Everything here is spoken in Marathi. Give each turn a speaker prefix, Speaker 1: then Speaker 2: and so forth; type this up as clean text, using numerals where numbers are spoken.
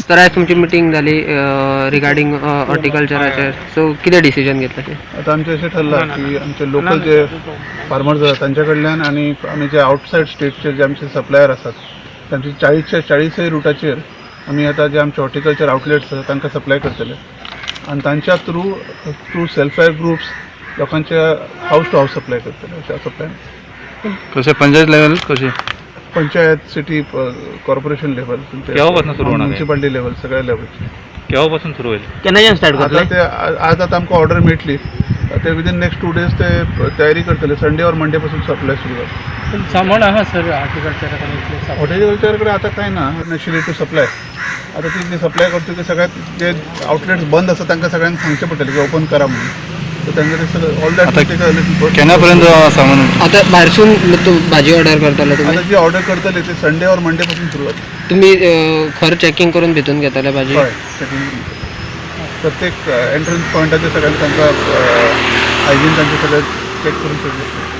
Speaker 1: तर आज तुमची मिटींग झाली रिगार्डिंग हॉर्टिकल्चराचेर. सो कितें डिसिजन घेतलं ते?
Speaker 2: आता आमचें अशें ठरलां की आमचे लोकल जे फार्मर्स आसात तांचे कडल्यान आनी आमी जे आवटसायड स्टेटचे जे आमचे सप्लायर आसात तांचे 40 रुटाचेर आमी आतां जे आमचे हॉर्टिकल्चर आउटलेट्स आसात तांकां सप्लाय करतले आनी तांच्या थ्रू सेल्फ हेल्प ग्रुप्स लोकांचे हाऊस टू हाऊस सप्लाय करतले. अशें आसा प्लॅन.
Speaker 3: कशें पंचायत लेवल कशें?
Speaker 2: पंचायत, सिटी, कॉर्पोरेशन लेवल,
Speaker 3: केव्हापासून सुरू होणार आहे?
Speaker 2: म्युन्सिपालिटी लेवल, सगळ्या लेवलचे.
Speaker 3: केव्हापासून सुरू होईल?
Speaker 1: केन्नाच्यान स्टार्ट करतले?
Speaker 2: आता ते आज आता आमकां ऑर्डर मेळटली. ते विदीन नेक्स्ट 2 days ते तयारी करतले. संडे और मंडे पासून सप्लाय सुरू जाता.
Speaker 4: सामान आहा सर हॉर्टिकल्चर
Speaker 2: हॉर्टिकल्चर कडेन आतां कांय ना नॅचरली टू सप्लाय. आता ती जे सप्लाय करता ते सगळ्यात जे आउटलेट्स बंद आसा तांकां सगळ्यांक सांगचें पडटलें की ओपन करा म्हणून. तर तांकां ते सगळं ऑल दॅट
Speaker 3: केन्ना पर्यंत सामान?
Speaker 1: आता भायरसून भाजी ऑर्डर करतले तुम्ही?
Speaker 2: आता जी ऑर्डर करतले ते संडे और मंडे पासून सुरू जाता.
Speaker 1: तुम्ही खर चेकिंग करून भितून घेतले भाजी?
Speaker 2: हय, प्रत्येक एंट्रन्स पॉयंटाचेर सगळ्यांक तांकां हायजीन तांचें सगळें चॅक करून सगळें